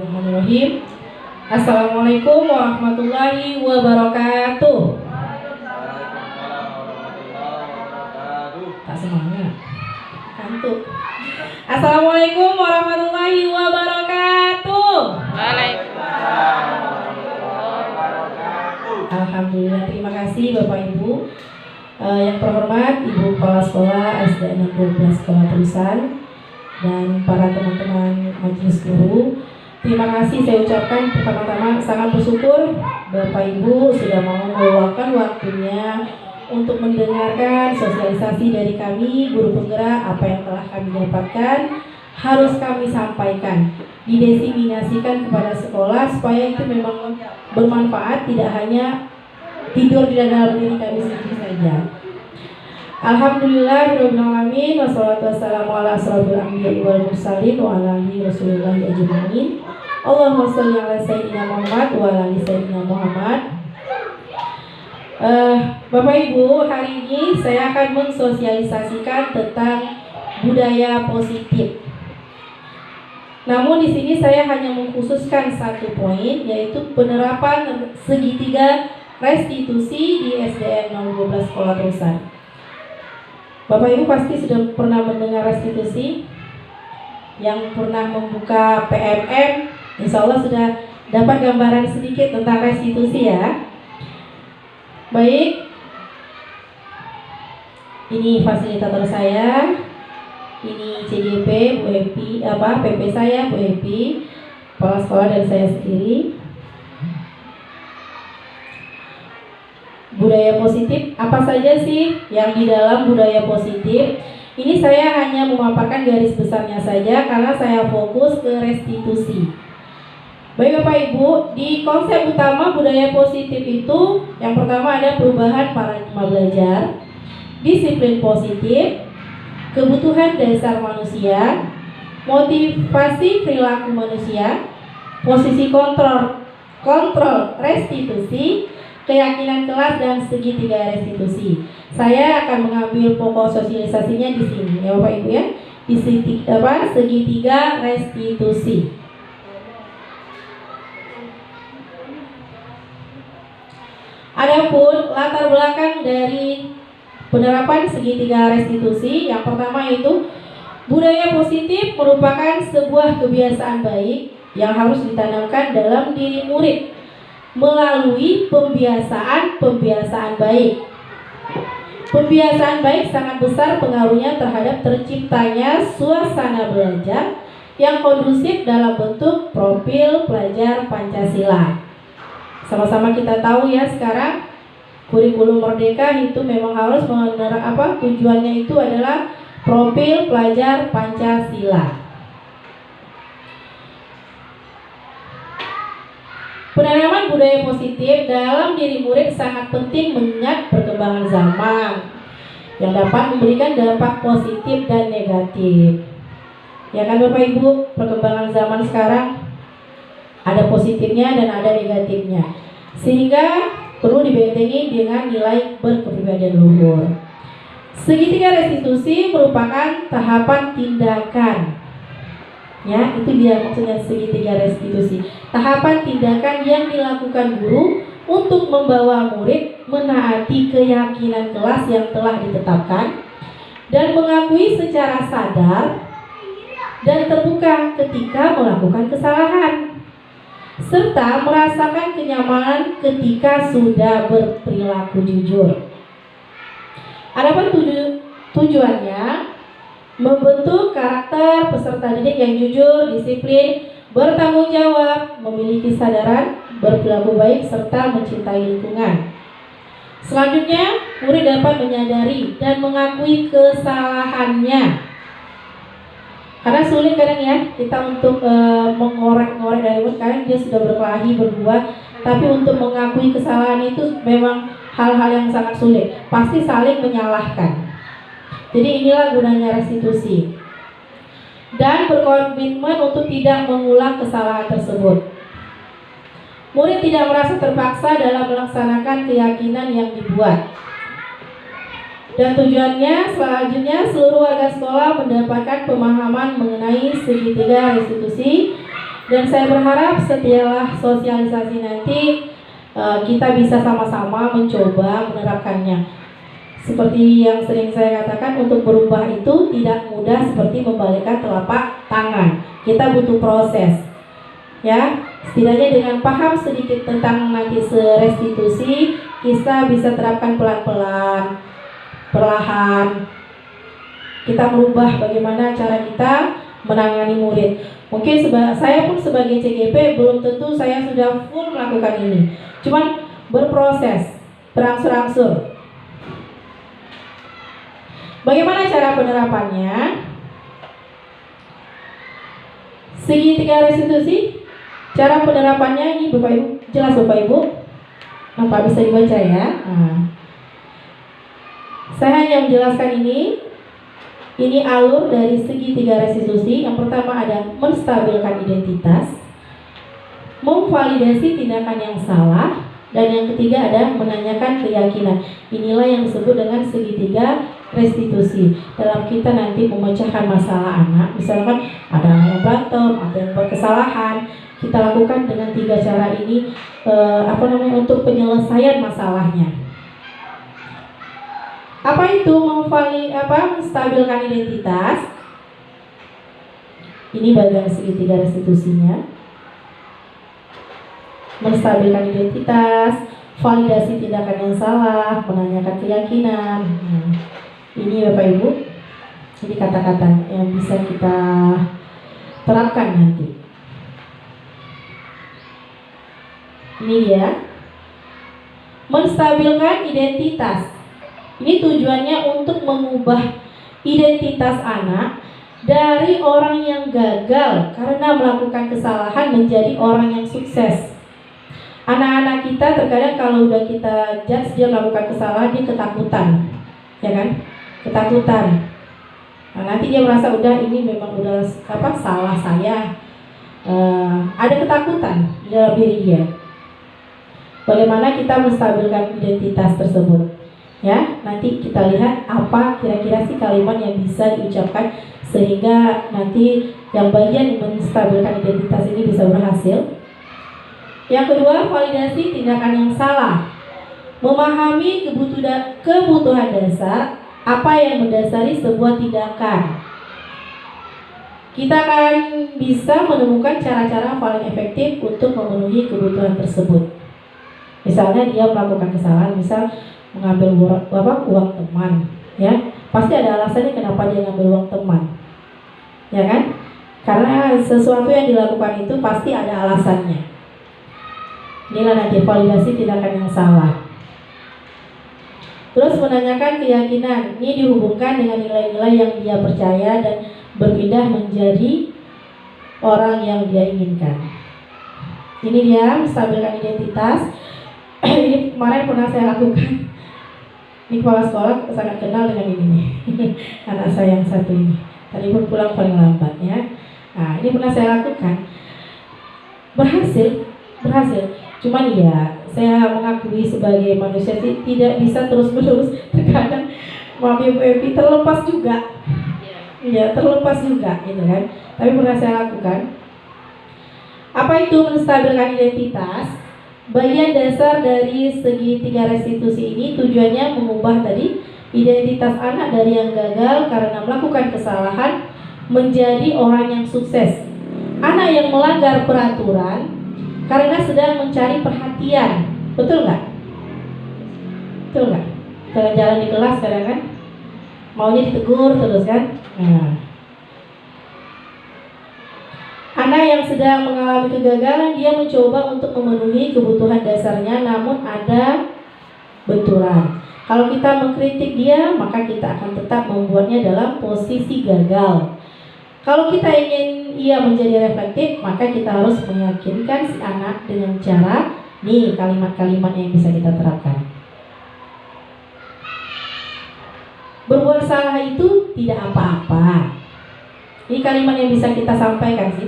Bismillahirrahmanirrahim. Assalamualaikum warahmatullahi wabarakatuh. Tak semangat. Kantuk. Assalamualaikum warahmatullahi wabarakatuh. Waalaikumsalam. Alhamdulillah, terima kasih Bapak Ibu. Yang terhormat Ibu Kepala Sekolah SDN 12 Sekolah Terusan dan para teman-teman majelis guru. Terima kasih saya ucapkan pertama-tama sangat bersyukur Bapak Ibu sudah mau meluangkan waktunya untuk mendengarkan sosialisasi dari kami guru penggerak. Apa yang telah kami dapatkan harus kami sampaikan, didiseminasikan kepada sekolah supaya itu memang bermanfaat, tidak hanya tidur di dalam diri kami sendiri saja. Alhamdulillahirrahmanirrahim. Wassalatu wassalamu ala asrofil anbiya'i wal mursalin wa ala alihi rasulillahi ajma'in. Allahumma sholli ala sayyidina Muhammad wa ala ali sayyidina Muhammad. Bapak Ibu, hari ini saya akan mensosialisasikan tentang budaya positif. Namun di sini saya hanya mengkhususkan satu poin, yaitu penerapan segitiga restitusi di SDN 012 Sekolah Terusan. Bapak Ibu pasti sudah pernah mendengar restitusi. Yang pernah membuka PMM, insya Allah sudah dapat gambaran sedikit tentang restitusi ya. Baik, ini fasilitator saya, ini CGP Bu Epi, PP saya Bu Epi, kepala sekolah dan saya sendiri. Budaya positif, apa saja sih yang di dalam budaya positif? Ini saya hanya memaparkan garis besarnya saja karena saya fokus ke restitusi. Baik Bapak Ibu, di konsep utama budaya positif itu yang pertama ada perubahan paradigma belajar, disiplin positif, kebutuhan dasar manusia, motivasi perilaku manusia, posisi kontrol restitusi, keyakinan kelas dan segitiga restitusi. Saya akan mengambil pokok sosialisasinya di sini ya Bapak Ibu ya, di segitiga restitusi. Adapun latar belakang dari penerapan segitiga restitusi, yang pertama itu budaya positif merupakan sebuah kebiasaan baik yang harus ditanamkan dalam diri murid melalui pembiasaan baik. Pembiasaan baik sangat besar pengaruhnya terhadap terciptanya suasana belajar yang kondusif dalam bentuk profil pelajar Pancasila. Sama-sama kita tahu ya sekarang kurikulum Merdeka itu memang harus tujuannya itu adalah profil pelajar Pancasila. Penanaman budaya positif dalam diri murid sangat penting mengingat perkembangan zaman yang dapat memberikan dampak positif dan negatif. Ya kan Bapak Ibu, perkembangan zaman sekarang ada positifnya dan ada negatifnya, sehingga perlu dibentengi dengan nilai berkepribadian luhur. Segitiga restitusi merupakan tahapan tindakan. Ya, itu dia maksudnya segitiga restitusi. Tahapan tindakan yang dilakukan guru untuk membawa murid menaati keyakinan kelas yang telah ditetapkan dan mengakui secara sadar dan terbuka ketika melakukan kesalahan, serta merasakan kenyamanan ketika sudah berperilaku jujur. Adapun tujuannya membentuk karakter peserta didik yang jujur, disiplin, bertanggung jawab, memiliki kesadaran, berperilaku baik, serta mencintai lingkungan. Selanjutnya, murid dapat menyadari dan mengakui kesalahannya. Karena sulit kadang ya kita untuk mengorek-ngorek dari murid, kadang dia sudah berkelahi, berbuat, tapi untuk mengakui kesalahan itu memang hal-hal yang sangat sulit. Pasti saling menyalahkan. Jadi inilah gunanya restitusi. Dan berkomitmen untuk tidak mengulang kesalahan tersebut. Murid tidak merasa terpaksa dalam melaksanakan keyakinan yang dibuat. Dan tujuannya selanjutnya seluruh warga sekolah mendapatkan pemahaman mengenai segitiga restitusi Dan saya berharap setelah sosialisasi nanti kita bisa sama-sama mencoba menerapkannya. Seperti yang sering saya katakan, untuk berubah itu tidak mudah seperti membalikkan telapak tangan. Kita butuh proses. Ya, setidaknya dengan paham sedikit tentang nanti restitusi, kita bisa terapkan pelan-pelan, perlahan. Kita merubah bagaimana cara kita menangani murid. Mungkin saya pun sebagai CGP belum tentu saya sudah full melakukan ini. Cuman berproses, berangsur-angsur. Bagaimana cara penerapannya? Segitiga restitusi, cara penerapannya ini Bapak Ibu, jelas Bapak Ibu? Nampak bisa dibaca ya? Saya hanya menjelaskan ini. Ini alur dari segitiga restitusi. Yang pertama ada menstabilkan identitas, memvalidasi tindakan yang salah, dan yang ketiga ada menanyakan keyakinan. Inilah yang disebut dengan segitiga restitusi. Dalam kita nanti memecahkan masalah anak, misalkan ada anak yang berantem, ada yang berkesalahan, kita lakukan dengan 3 cara ini untuk penyelesaian masalahnya. Apa itu menstabilkan identitas? Ini bagian segitiga restitusinya. Menstabilkan identitas, validasi tindakan yang salah, menanyakan keyakinan. Ini Bapak Ibu, ini kata-kata yang bisa kita terapkan nanti. Ini dia, menstabilkan identitas. Ini tujuannya untuk mengubah identitas anak dari orang yang gagal karena melakukan kesalahan menjadi orang yang sukses. Anak-anak kita terkadang kalau udah kita judge dia melakukan kesalahan, dia ketakutan, ya kan? Ketakutan. Nah, nanti dia merasa udah ini memang udah salah saya. Ada ketakutan di dalam diri dia. Bagaimana kita menstabilkan identitas tersebut? Ya, nanti kita lihat apa kira-kira sih kalimat yang bisa diucapkan sehingga nanti yang bagian menstabilkan identitas ini bisa berhasil. Yang kedua, validasi tindakan yang salah. Memahami kebutuhan dasar, apa yang mendasari sebuah tindakan. Kita akan bisa menemukan cara-cara paling efektif untuk memenuhi kebutuhan tersebut. Misalnya dia melakukan kesalahan, misal mengambil uang teman, ya pasti ada alasannya kenapa dia ngambil uang teman, ya kan? Karena sesuatu yang dilakukan itu pasti ada alasannya. Inilah nanti validasi tindakan yang salah. Terus menanyakan keyakinan, ini dihubungkan dengan nilai-nilai yang dia percaya dan berpindah menjadi orang yang dia inginkan. Ini dia menstabilkan identitas. Ini kemarin pernah saya lakukan. Ini kepala sekolah sangat kenal dengan ini nih. Anak saya yang satu ini. Tadi pun pulang paling lambat ya. Nah, ini pernah saya lakukan. Berhasil. Cuman ya, saya mengakui sebagai manusia sih tidak bisa terus-menerus. Terkadang mami baby terlepas juga. Ya, terlepas juga gitu kan. Tapi pernah saya lakukan. Apa itu menstabilkan identitas? Bagian dasar dari segitiga restitusi ini tujuannya mengubah tadi identitas anak dari yang gagal karena melakukan kesalahan menjadi orang yang sukses. Anak yang melanggar peraturan karena sedang mencari perhatian. Betul nggak? Betul nggak? Jalan-jalan di kelas kadang kan maunya ditegur terus kan? Nah. Anak yang sedang mengalami kegagalan, dia mencoba untuk memenuhi kebutuhan dasarnya, namun ada benturan. Kalau kita mengkritik dia, maka kita akan tetap membuatnya dalam posisi gagal. Kalau kita ingin ia menjadi reflektif, maka kita harus meyakinkan si anak dengan cara nih kalimat-kalimat yang bisa kita terapkan. Berbuat salah itu tidak apa-apa. Ini kalimat yang bisa kita sampaikan sih.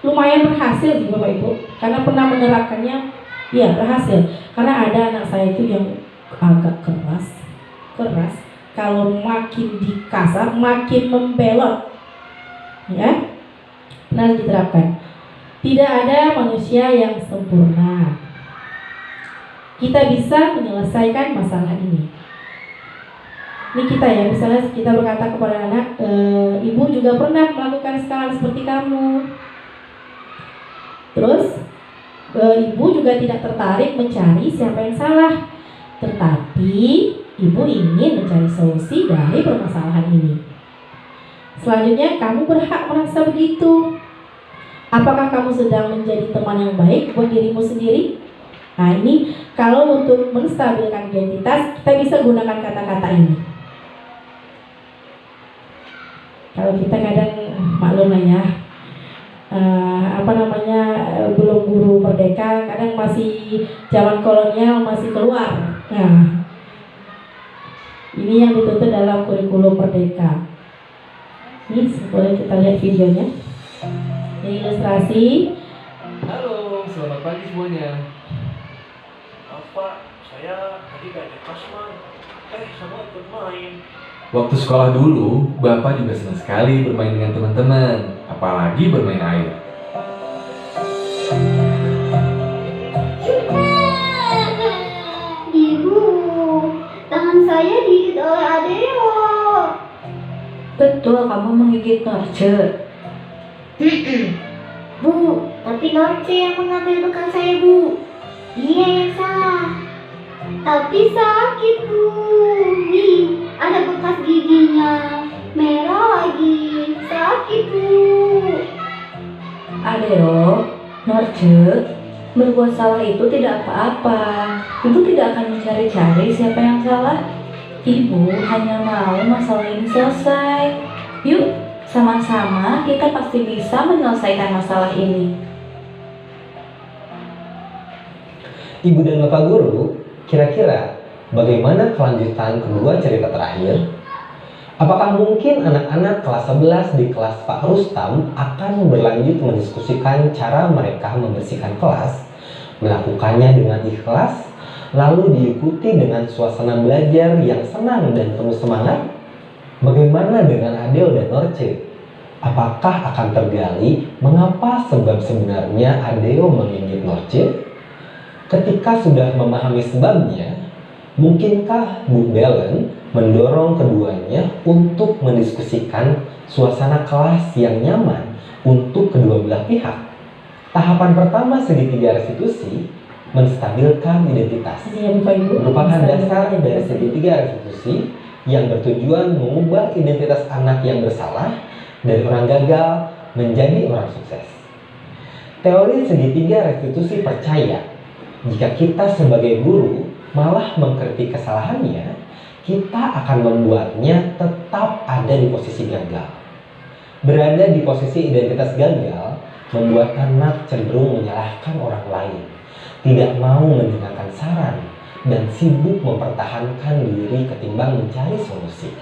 Lumayan berhasil sih Bapak Ibu. Karena pernah menerapkannya, ya berhasil. Karena ada anak saya itu yang agak keras. Kalau makin dikasar, makin membelot. Ya, pernah diterapkan. Tidak ada manusia yang sempurna. Kita bisa menyelesaikan masalah ini. Ini kita ya, misalnya kita berkata kepada anak, ibu juga pernah melakukan kesalahan seperti kamu. Terus ibu juga tidak tertarik mencari siapa yang salah, tetapi ibu ingin mencari solusi dari permasalahan ini. Selanjutnya, kamu berhak merasa begitu. Apakah kamu sedang menjadi teman yang baik buat dirimu sendiri? Nah, ini kalau untuk menstabilkan identitas, kita bisa gunakan kata-kata ini. Kalau kita kadang maklum lah ya, belum guru merdeka, kadang masih zaman kolonial masih keluar. Nah, ini yang dituntut dalam kurikulum merdeka. Ini boleh kita lihat videonya. Ini ilustrasi. Halo, selamat pagi semuanya. Pak, saya tadi gak ada kelas, sama ikut main. Waktu sekolah dulu, Bapak juga senang sekali bermain dengan teman-teman, apalagi bermain air. Ibu, tangan saya digigit oleh Adeo. Betul, kamu menggigit Norce. Bu, tapi Norce yang mengambil bekal saya, Bu. Dia yang salah. Tapi sakit, Bu. Nih, ada bekas giginya. Merah lagi. Sakit, Bu. Adeo, Norce, berbuat salah itu tidak apa-apa. Ibu tidak akan mencari-cari siapa yang salah. Ibu hanya mau masalah ini selesai. Yuk, sama-sama kita pasti bisa menyelesaikan masalah ini. Ibu dan Bapak Guru, kira-kira bagaimana kelanjutan kedua cerita terakhir? Apakah mungkin anak-anak kelas 11 di kelas Pak Rustam akan berlanjut mendiskusikan cara mereka membersihkan kelas, melakukannya dengan ikhlas, lalu diikuti dengan suasana belajar yang senang dan penuh semangat? Bagaimana dengan Adeo dan Norce? Apakah akan tergali mengapa sebab sebenarnya Adeo menggigit Norce? Ketika sudah memahami sebabnya, mungkinkah Bu Belen mendorong keduanya untuk mendiskusikan suasana kelas yang nyaman untuk kedua belah pihak? Tahapan pertama segitiga restitusi menstabilkan identitas merupakan dasar dari segitiga restitusi yang bertujuan mengubah identitas anak yang bersalah dari orang gagal menjadi orang sukses. Teori segitiga restitusi percaya jika kita sebagai guru malah mengkritik kesalahannya, kita akan membuatnya tetap ada di posisi gagal. Berada di posisi identitas gagal membuat anak cenderung menyalahkan orang lain, tidak mau mendengarkan saran, dan sibuk mempertahankan diri ketimbang mencari solusi.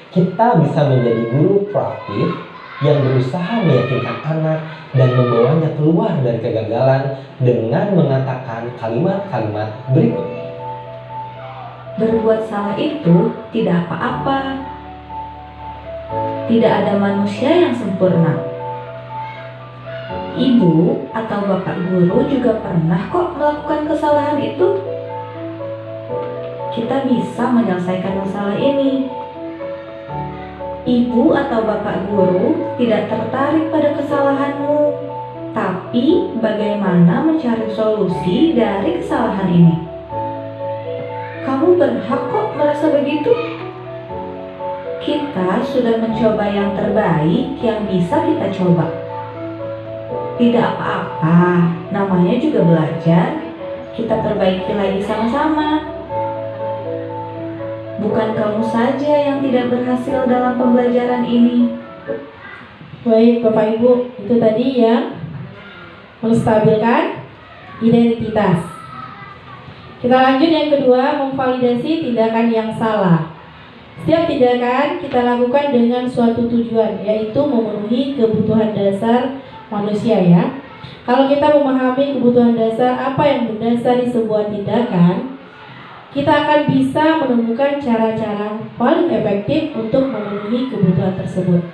Kita bisa menjadi guru proaktif yang berusaha meyakinkan anak dan membawanya keluar dari kegagalan dengan mengatakan kalimat-kalimat berikut. Berbuat salah itu tidak apa-apa. Tidak ada manusia yang sempurna. Ibu atau bapak guru juga pernah kok melakukan kesalahan itu. Kita bisa menyelesaikan masalah ini. Ibu atau bapak guru tidak tertarik pada kesalahanmu, tapi bagaimana mencari solusi dari kesalahan ini. Kamu berhak kok merasa begitu. Kita sudah mencoba yang terbaik yang bisa kita coba. Tidak apa-apa, namanya juga belajar. Kita perbaiki lagi sama-sama. Bukan kamu saja yang tidak berhasil dalam pembelajaran ini. Baik Bapak Ibu, itu tadi yang menstabilkan identitas. Kita lanjut yang kedua, memvalidasi tindakan yang salah. Setiap tindakan kita lakukan dengan suatu tujuan, yaitu memenuhi kebutuhan dasar manusia ya. Kalau kita memahami kebutuhan dasar apa yang mendasari sebuah tindakan, kita akan bisa menemukan cara-cara paling efektif untuk memenuhi kebutuhan tersebut.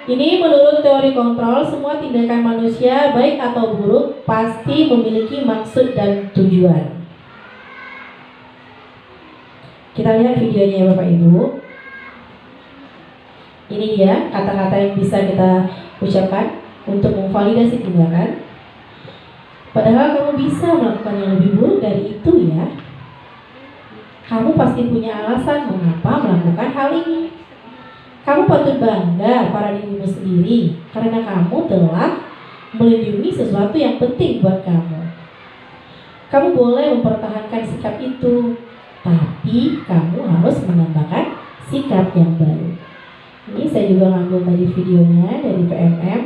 Ini menurut teori kontrol, semua tindakan manusia baik atau buruk pasti memiliki maksud dan tujuan. Kita lihat videonya ya Bapak Ibu. Ini dia kata-kata yang bisa kita ucapkan untuk memvalidasi tindakan. Padahal kamu bisa melakukan yang lebih buruk dari itu ya. Kamu pasti punya alasan mengapa melakukan hal ini. Kamu patut bangga pada dirimu sendiri karena kamu telah melindungi sesuatu yang penting buat kamu. Kamu boleh mempertahankan sikap itu, tapi kamu harus menambahkan sikap yang baru. Ini saya juga ngambil tadi videonya dari PMM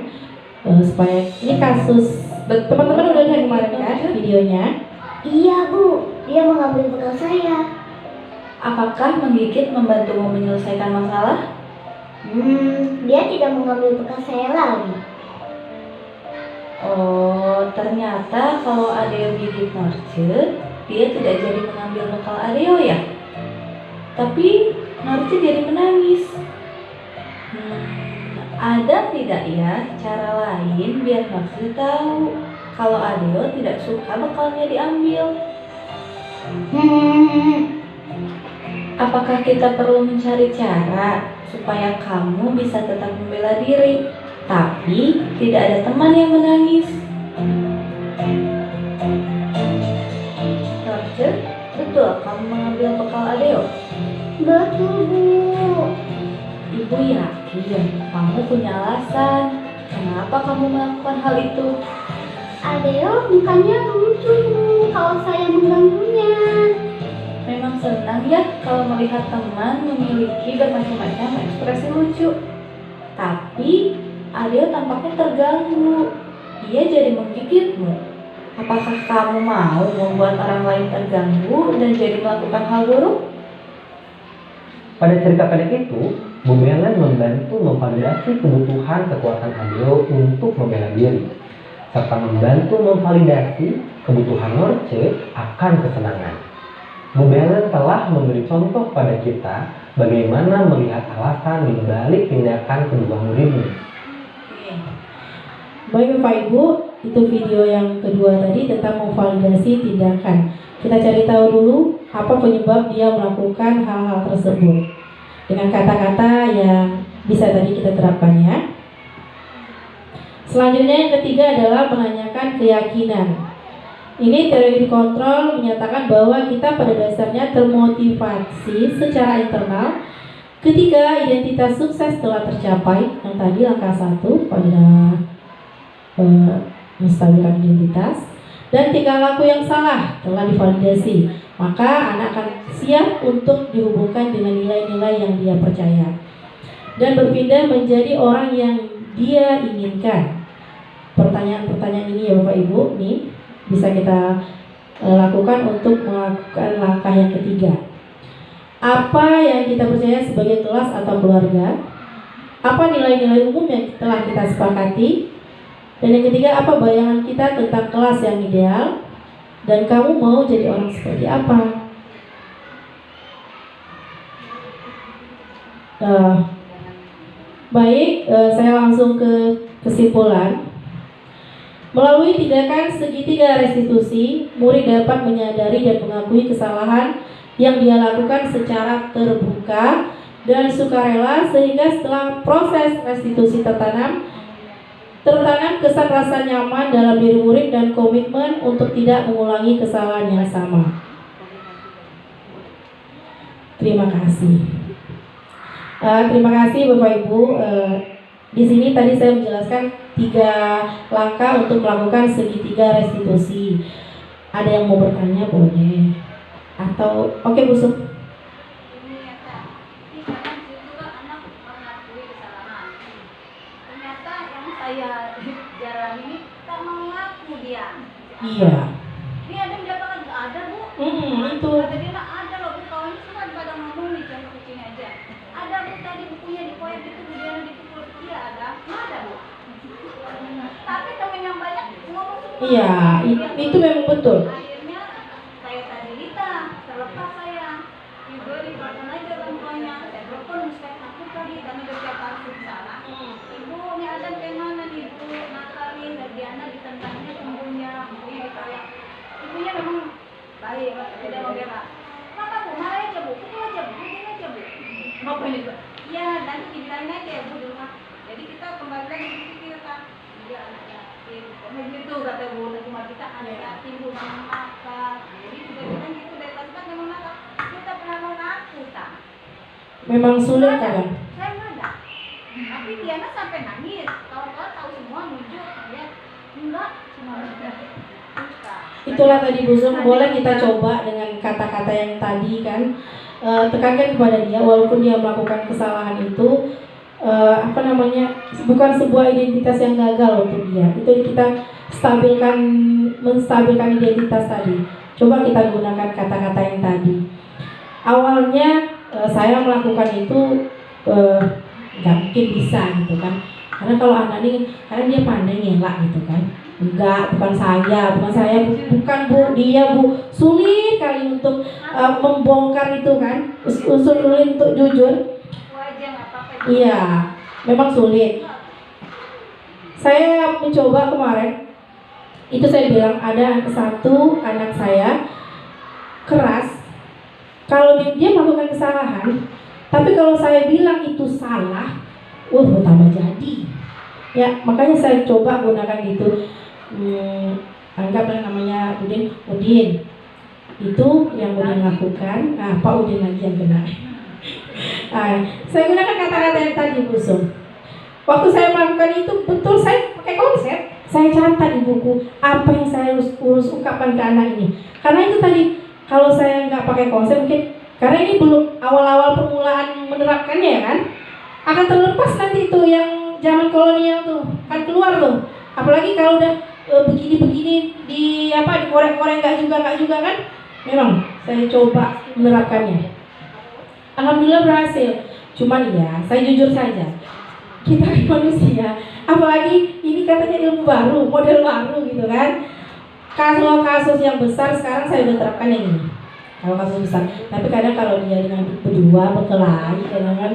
supaya ini kasus teman-teman udah lihat kemarin kan videonya? Iya Bu, dia mengambil bekal saya. Apakah menggigit membantumu menyelesaikan masalah? Dia tidak mengambil bekal saya lagi. Oh, ternyata kalau Adeo gigit Norce, dia tidak jadi mengambil bekal Adeo ya? Tapi Norce jadi menangis. Ada tidak ya cara lain biar Norce tahu kalau Adeo tidak suka bekalnya diambil? Apakah kita perlu mencari cara supaya kamu bisa tetap membela diri, tapi tidak ada teman yang menangis? Norce, betul kamu mengambil bekal Adeo? Betul Bu. Ibu yakin kamu punya alasan kenapa kamu melakukan hal itu. Adeo bukannya lucu Bu kalau saya mengganggunya. Memang senang ya kalau melihat teman memiliki bermacam-macam ekspresi lucu. Tapi Adeo tampaknya terganggu. Ia jadi menggigitmu. Apakah kamu mau membuat orang lain terganggu dan jadi melakukan hal buruk? Pada cerita pendek itu, Bu Melen membantu memvalidasi kebutuhan kekuatan Adeo untuk membela diri, serta membantu memvalidasi kebutuhan Norce akan kesenangan. Bu Melen telah memberi contoh pada kita bagaimana melihat alasan di balik tindakan kedua muridnya. Baik Bapak Ibu, itu video yang kedua tadi tentang memvalidasi tindakan. Kita cari tahu dulu apa penyebab dia melakukan hal-hal tersebut dengan kata-kata yang bisa tadi kita terapkan ya. Selanjutnya yang ketiga adalah menanyakan keyakinan. Ini teori kontrol menyatakan bahwa kita pada dasarnya termotivasi secara internal ketika identitas sukses telah tercapai. Yang tadi langkah 1 pada menstabilkan identitas, dan tingkah laku yang salah telah divalidasi, maka anak akan siap untuk dihubungkan dengan nilai-nilai yang dia percaya dan berpindah menjadi orang yang dia inginkan. Pertanyaan-pertanyaan ini ya Bapak Ibu nih bisa kita lakukan untuk melakukan langkah yang ketiga. Apa yang kita percaya sebagai kelas atau keluarga? Apa nilai-nilai umum yang telah kita sepakati? Dan yang ketiga, apa bayangan kita tentang kelas yang ideal? Dan kamu mau jadi orang seperti apa? Saya langsung ke kesimpulan. Melalui tindakan segitiga restitusi, murid dapat menyadari dan mengakui kesalahan yang dia lakukan secara terbuka dan sukarela, sehingga setelah proses restitusi tertanam kesan rasa nyaman dalam diri murid dan komitmen untuk tidak mengulangi kesalahan yang sama. Terima kasih. Terima kasih Bapak Ibu. Di sini tadi saya menjelaskan 3 langkah untuk melakukan segitiga restitusi. Ada yang mau bertanya boleh? Atau oke Bu Sup. Saya jalani tak mengaku dia. Iya. Dia ada yang katakan nggak ada Bu. Itu. Kata dia nggak ada loh Bu, kawan semua pada ngomong nih contoh sini aja. Ada Bu tadi bukunya dikoyak gitu, kemudian dipukul. Iya ada, nggak ada Bu. Tapi temen yang banyak ngomong semua. Iya, itu memang betul. Akhirnya saya tadi Lita, terlepas saya diberi telepon aja orang tuanya. Saya telepon, saya takut tadi karena dia tiap hari di sana. Ibu Baik, tidak mau berak. Kenapa Bu? Marah aja Bu, pukul aja Bu, pukul aja Bu. Apa ini Bu? Iya, nanti dibilangin aja ya Bu di rumah. Jadi kita kembali lagi berpikir kan. Iya, anak yatim. Begitu kata Bu, rumah kita anak yatim Bu, memang nakal. Jadi sudah bilang gitu dari tadi kan memang nakal. Kita pernah mau ngaku tak? Memang sulit kan? Saya nggak ada. Tapi Diana sampai nangis. Kawan-kawan tahu semua nunjuk, ya enggak, cuma nunjuk. Itulah tadi Bu Sum, boleh kita coba dengan kata-kata yang tadi kan, tekankan kepada dia walaupun dia melakukan kesalahan itu bukan sebuah identitas yang gagal untuk dia. Itu kita menstabilkan identitas tadi. Coba kita gunakan kata-kata yang tadi. Awalnya saya melakukan itu nggak mungkin bisa gitu kan, karena kalau anak ini karena dia pandai ngelak gitu kan. Enggak, bukan saya, bukan Bu, dia Bu. Sulit kali untuk membongkar itu kan, sulit untuk jujur. Iya, memang sulit. Saya mencoba kemarin, itu saya bilang ada satu anak saya keras. Kalau dia melakukan kesalahan, tapi kalau saya bilang itu salah, tambah jadi. Ya, makanya saya coba gunakan itu. Anggaplah namanya Udin itu yang Udin lakukan, Pak Udin lagi yang kena. Saya gunakan kata-kata yang tadi Bu Sum. Waktu saya melakukan itu betul, saya pakai konsep, saya catat di buku apa yang saya urus ungkapkan ke anak ini. Karena itu tadi, kalau saya nggak pakai konsep mungkin karena ini belum awal-awal permulaan menerapkannya ya kan, akan terlepas nanti itu yang zaman kolonial tuh kan keluar tuh. Apalagi kalau udah begini-begini dikorek-korek nggak juga kan. Memang saya coba menerapkannya. Alhamdulillah berhasil. Cuman ya, saya jujur saja, kita manusia, apalagi ini katanya ilmu baru, model baru gitu kan. Kalau kasus yang besar sekarang saya udah terapkan yang ini. Kalau kasus besar, tapi kadang kalau dia dengan berdua berkelahi, kadang kan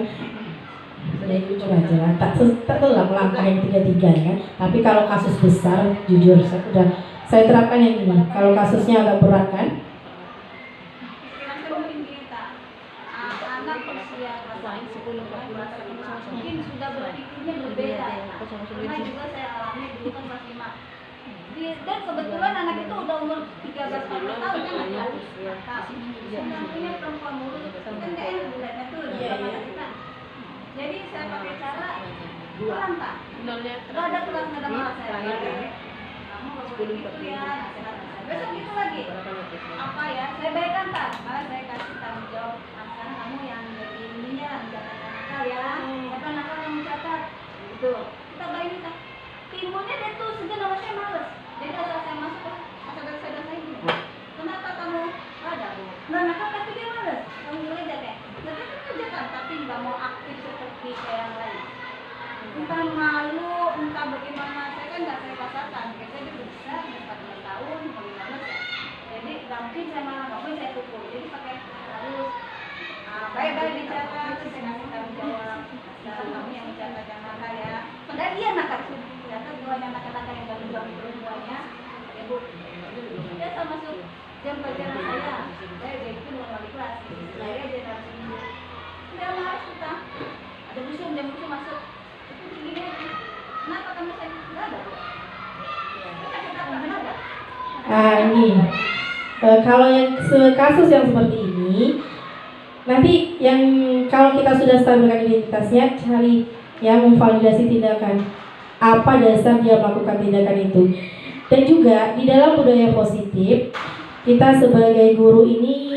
saya jujur aja, tak telah melangkah yang tiga-tiga ya. Tapi kalau kasus besar, jujur saya terapkan yang ini. Kalau kasusnya agak berat kan, anak usia 10-14 mungkin sudah berpikirnya berbeda. Karena juga saya alami dulu kan kelas 5. Dan kebetulan anak itu udah umur 13-14 tahun kan sebenarnya perempuan mulus kan nggak enak bulatnya tuh. Jadi saya pakai cara pulang tak? Gak ada pulang, gak ada marah saya. Kamu gak boleh gitu ya, nasihat. Besok gitu lagi. Apa ya? Saya baikkan tak? Malah saya kasih tanggung jawab. Karena kamu yang jadi ininya, mencatat nakal ya. Siapa nakal yang mencatat? Gitu. Kita bayangin tak? Timbulnya dia tuh segan sama saya males. Jadi kalau saya masuk, saya gini. Kenapa kamu? Ada Bu. Nggak nakal tapi dia males. Kamu boleh aja kayak. Tapi kan kerjakan, tapi nggak mau aktif seperti kayak yang lain. Entah malu, entah bagaimana. Saya kan nggak saya pasarkan. Biasanya dia besar, 14 tahun, 15 ya. Jadi nggak mungkin saya malah nggak boleh saya pukul. Jadi pakai harus baik-baik dicatat, terus saya kasih tanggung jawab. Sekarang kamu yang mencatat yang nakal ya. Padahal dia nakal. Ternyata dua yang nakal-nakal yang ganggu perempuannya. Ya Bu. Dia sama masuk jam pelajaran saya. Saya itu bukan wali kelas. Saya aja dari minggu. Dia malas kita. Ada musuh, jam musuh masuk. Itu begini aja. Kenapa kamu saya nggak ada Bu? Ini kalau yang kasus yang seperti ini, nanti yang kalau kita sudah stabilkan identitasnya, cari yang memvalidasi tindakan apa dasar dia melakukan tindakan itu. Dan juga di dalam budaya positif, kita sebagai guru ini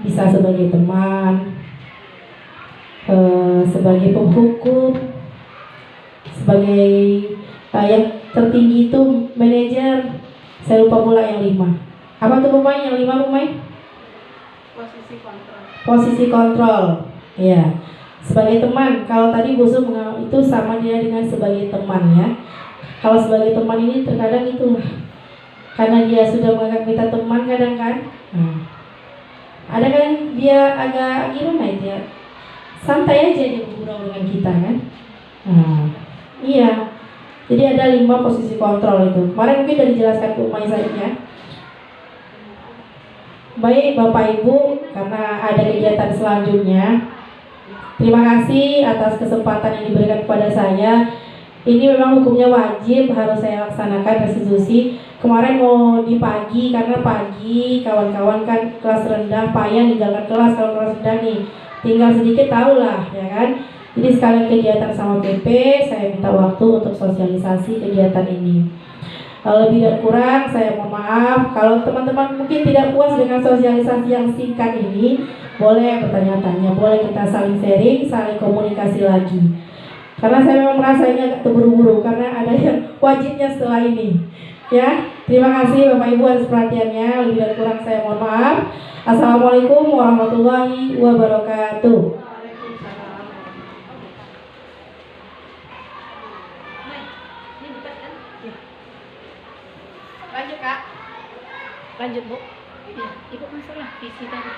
bisa sebagai teman, sebagai penghukum, sebagai yang tertinggi itu manajer. Saya lupa pula yang 5. Apa tuh pemain yang 5 pemain? Posisi kontrol. Ya. Sebagai teman, kalau tadi Bu Sum itu sama dia dengan sebagai teman ya. Kalau sebagai teman ini terkadang itu karena dia sudah menganggap kita teman kadang kan. Ada kan dia agak gimana ya? Santai aja dia bergurau dengan kita kan. Iya. Jadi ada 5 posisi kontrol itu. Kemarin mungkin sudah dijelaskan ke Umay saya ya. Baik Bapak Ibu, karena ada kegiatan selanjutnya. Terima kasih atas kesempatan yang diberikan kepada saya. Ini memang hukumnya wajib harus saya laksanakan restitusi. Kemarin mau di pagi karena pagi kawan-kawan kan kelas rendah payah ninggalkan kelas kalau kelas rendah nih. Tinggal sedikit tahulah ya kan. Jadi sekalian kegiatan sama PP, saya minta waktu untuk sosialisasi kegiatan ini. Lebih dan kurang saya mohon maaf. Kalau teman-teman mungkin tidak puas dengan sosialisasi yang singkat ini, boleh bertanya-tanya, boleh kita saling sharing, saling komunikasi lagi. Karena saya memang merasa ini agak terburu-buru karena ada yang wajibnya setelah ini. Ya, terima kasih Bapak Ibu atas perhatiannya. Lebih dan kurang saya mohon maaf. Assalamualaikum warahmatullahi wabarakatuh. Lanjut Kak. Lanjut Bu. Ibu masuklah visi tadi.